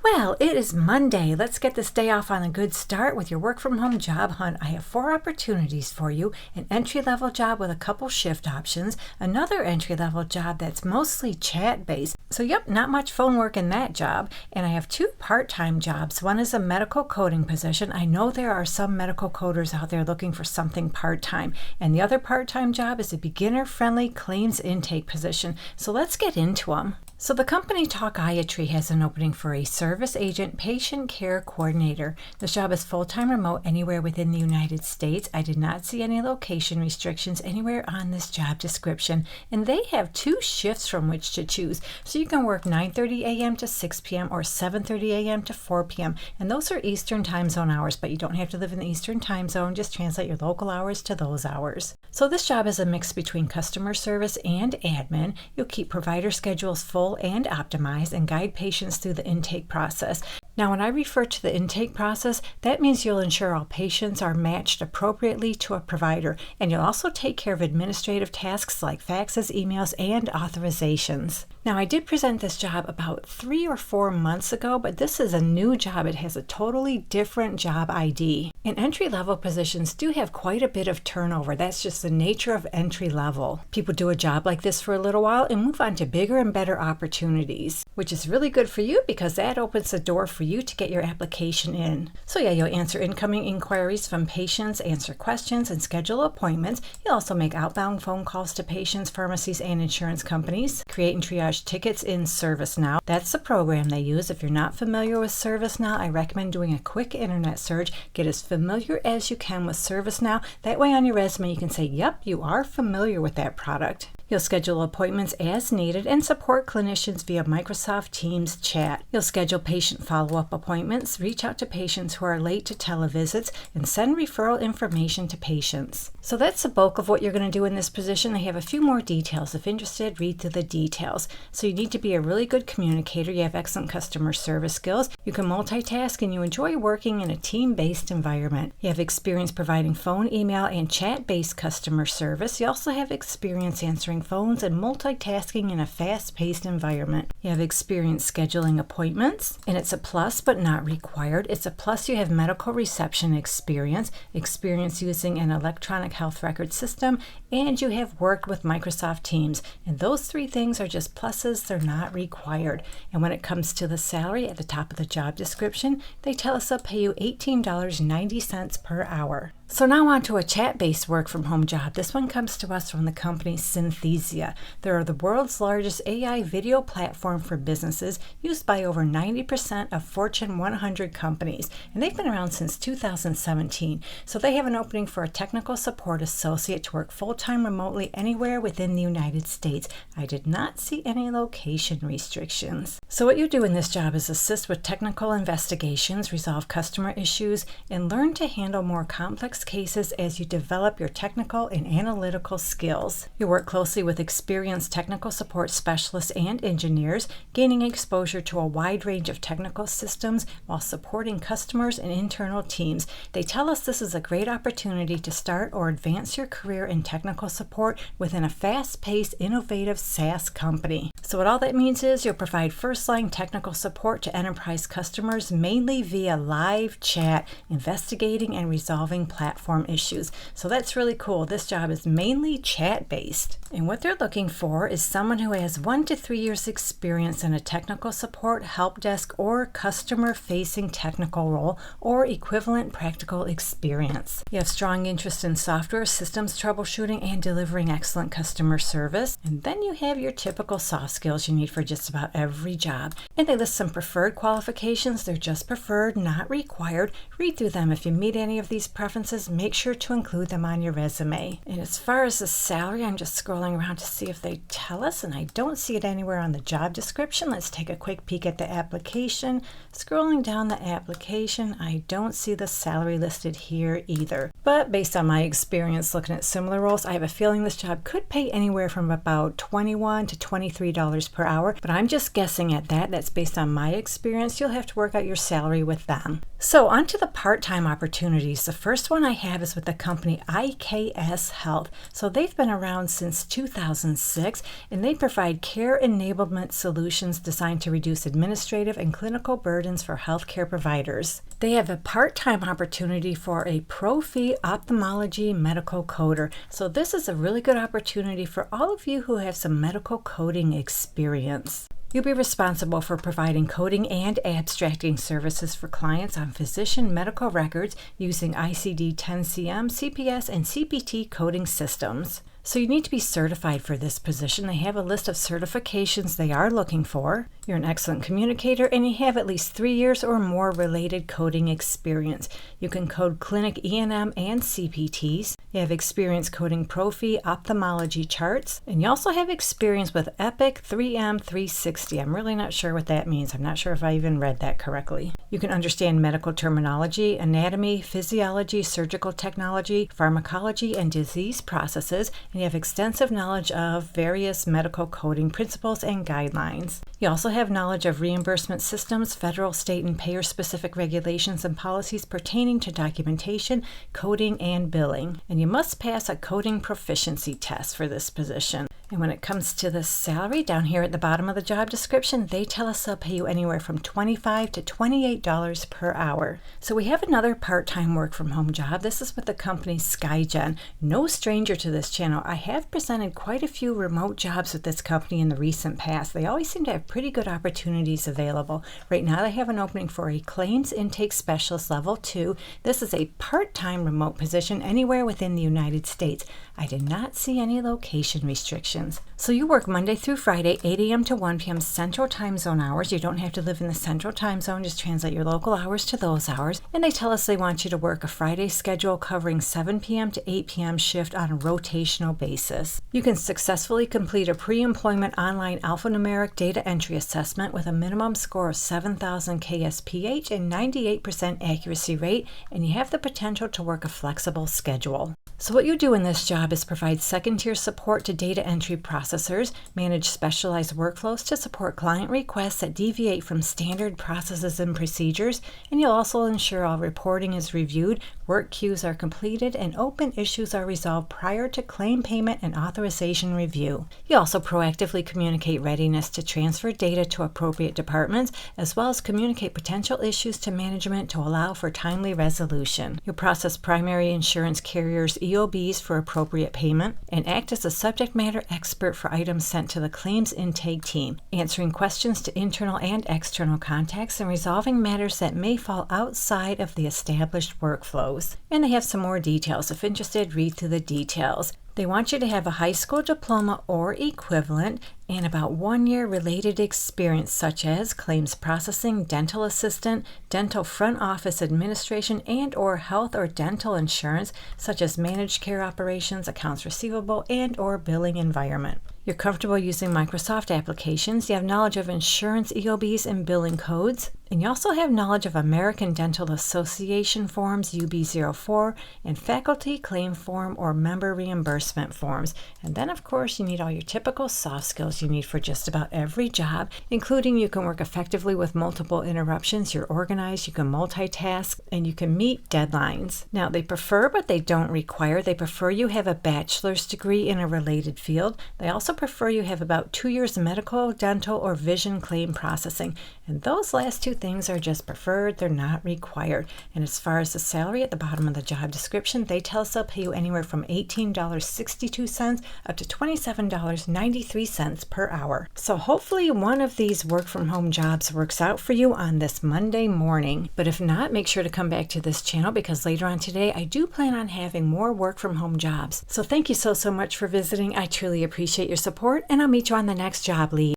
Well, it is Monday. Let's get this day off on a good start with your work from home job hunt. I have 4 opportunities for you. An entry-level job with a couple shift options, another entry-level job that's mostly chat-based. So yep, not much phone work in that job. And I have 2 part-time jobs. One is a medical coding position. I know there are some medical coders out there looking for something part-time. And the other part-time job is a beginner-friendly claims intake position. So let's get into them. So the company Talkiatry has an opening for a service agent patient care coordinator. This job is full-time remote anywhere within the United States. I did not see any location restrictions anywhere on this job description. And they have 2 shifts from which to choose. So you can work 9:30 a.m. to 6 p.m. or 7:30 a.m. to 4 p.m. And those are Eastern time zone hours, but you don't have to live in the Eastern time zone. Just translate your local hours to those hours. So this job is a mix between customer service and admin. You'll keep provider schedules full and optimize and guide patients through the intake process. Now, when I refer to the intake process, that means you'll ensure all patients are matched appropriately to a provider, and you'll also take care of administrative tasks like faxes, emails, and authorizations. Now, I did present this job about 3 or 4 months ago, but this is a new job. It has a totally different job ID. And entry-level positions do have quite a bit of turnover. That's just the nature of entry-level. People do a job like this for a little while and move on to bigger and better opportunities, which is really good for you because that opens the door for you to get your application in. So yeah, you'll answer incoming inquiries from patients, answer questions, and schedule appointments. You'll also make outbound phone calls to patients, pharmacies, and insurance companies. Create and triage tickets in ServiceNow. That's the program they use. If you're not familiar with ServiceNow, I recommend doing a quick internet search. Get as familiar as you can with ServiceNow. That way on your resume you can say, yep, you are familiar with that product. You'll schedule appointments as needed and support clinicians via Microsoft Teams chat. You'll schedule patient follow-up appointments, reach out to patients who are late to televisits, and send referral information to patients. So that's the bulk of what you're going to do in this position. They have a few more details. If interested, read through the details. So you need to be a really good communicator. You have excellent customer service skills. You can multitask and you enjoy working in a team-based environment. You have experience providing phone, email, and chat-based customer service. You also have experience answering phones and multitasking in a fast-paced environment. You have experience scheduling appointments, and it's a plus but not required. It's a plus you have medical reception experience using an electronic health record system, and you have worked with Microsoft Teams. And those 3 things are just pluses, they're not required. And when it comes to the salary at the top of the job description, they tell us they'll pay you $18.90 per hour. So now on to a chat-based work-from-home job. This one comes to us from the company Synthesia. They're the world's largest AI video platform for businesses, used by over 90% of Fortune 100 companies. And they've been around since 2017. So they have an opening for a technical support associate to work full-time remotely anywhere within the United States. I did not see any location restrictions. So what you do in this job is assist with technical investigations, resolve customer issues, and learn to handle more complex cases as you develop your technical and analytical skills. You work closely with experienced technical support specialists and engineers, gaining exposure to a wide range of technical systems while supporting customers and internal teams. They tell us this is a great opportunity to start or advance your career in technical support within a fast-paced, innovative SaaS company. So what all that means is you'll provide first-line technical support to enterprise customers mainly via live chat, investigating and resolving platform issues. So that's really cool. This job is mainly chat-based. And what they're looking for is someone who has 1 to 3 years experience in a technical support, help desk, or customer-facing technical role, or equivalent practical experience. You have strong interest in software, systems troubleshooting, and delivering excellent customer service. And then you have your typical soft skills you need for just about every job. And they list some preferred qualifications. They're just preferred, not required. Read through them. If you meet any of these preferences, make sure to include them on your resume. And as far as the salary, I'm just scrolling around to see if they tell us, and I don't see it anywhere on the job description. Let's take a quick peek at the application. Scrolling down the application, I don't see the salary listed here either. But based on my experience looking at similar roles, I have a feeling this job could pay anywhere from about $21 to $23 per hour, but I'm just guessing at that. That's based on my experience. You'll have to work out your salary with them. So on to the part-time opportunities. The first one one I have is with the company IKS Health. So they've been around since 2006, and they provide care enablement solutions designed to reduce administrative and clinical burdens for healthcare providers. They have a part-time opportunity for a pro-fee ophthalmology medical coder. So this is a really good opportunity for all of you who have some medical coding experience. You'll be responsible for providing coding and abstracting services for clients on physician medical records using ICD-10-CM, CPS, and CPT coding systems. So you need to be certified for this position. They have a list of certifications they are looking for. You're an excellent communicator and you have at least 3 years or more related coding experience. You can code clinic E&M and CPTs. You have experience coding Profi ophthalmology charts. And you also have experience with Epic 3M 360. I'm really not sure what that means. I'm not sure if I even read that correctly. You can understand medical terminology, anatomy, physiology, surgical technology, pharmacology, and disease processes. And you have extensive knowledge of various medical coding principles and guidelines. You also have knowledge of reimbursement systems, federal, state, and payer-specific regulations and policies pertaining to documentation, coding, and billing. And you must pass a coding proficiency test for this position. And when it comes to the salary, down here at the bottom of the job description, they tell us they'll pay you anywhere from $25 to $28 per hour. So we have another part-time work-from-home job. This is with the company Skygen. No stranger to this channel. I have presented quite a few remote jobs with this company in the recent past. They always seem to have pretty good opportunities available. Right now they have an opening for a Claims Intake Specialist Level 2. This is a part-time remote position anywhere within the United States. I did not see any location restrictions. So you work Monday through Friday, 8 a.m. to 1 p.m. Central Time Zone hours. You don't have to live in the Central Time Zone. Just translate your local hours to those hours. And they tell us they want you to work a Friday schedule covering 7 p.m. to 8 p.m. shift on a rotational basis. You can successfully complete a pre-employment online alphanumeric data entry assessment with a minimum score of 7,000 KSPH and 98% accuracy rate, and you have the potential to work a flexible schedule. So what you do in this job is provide second-tier support to data entry processors, manage specialized workflows to support client requests that deviate from standard processes and procedures, and you'll also ensure all reporting is reviewed, work queues are completed, and open issues are resolved prior to claim payment and authorization review. You also proactively communicate readiness to transfer data to appropriate departments, as well as communicate potential issues to management to allow for timely resolution. You'll process primary insurance carriers' EOBs for appropriate payment, and act as a subject matter expert for items sent to the claims intake team, answering questions to internal and external contacts and resolving matters that may fall outside of the established workflows. And they have some more details. If interested, read through the details. They want you to have a high school diploma or equivalent and about 1 year related experience such as claims processing, dental assistant, dental front office administration, and or health or dental insurance such as managed care operations, accounts receivable, and or billing environment. You're comfortable using Microsoft applications. You have knowledge of insurance EOBs and billing codes. And you also have knowledge of American Dental Association forms UB04 and faculty claim form or member reimbursement forms. And then, of course, you need all your typical soft skills you need for just about every job, including you can work effectively with multiple interruptions, you're organized, you can multitask, and you can meet deadlines. Now, they prefer, but they don't require. They prefer you have a bachelor's degree in a related field. They also prefer you have about 2 years medical, dental, or vision claim processing. And those last two things are just preferred, they're not required. And as far as the salary at the bottom of the job description, they tell us they'll pay you anywhere from $18.62 up to $27.93 per hour. So hopefully one of these work from home jobs works out for you on this Monday morning. But if not, make sure to come back to this channel because later on today I do plan on having more work from home jobs. So thank you so much for visiting. I truly appreciate your support, and I'll meet you on the next job lead.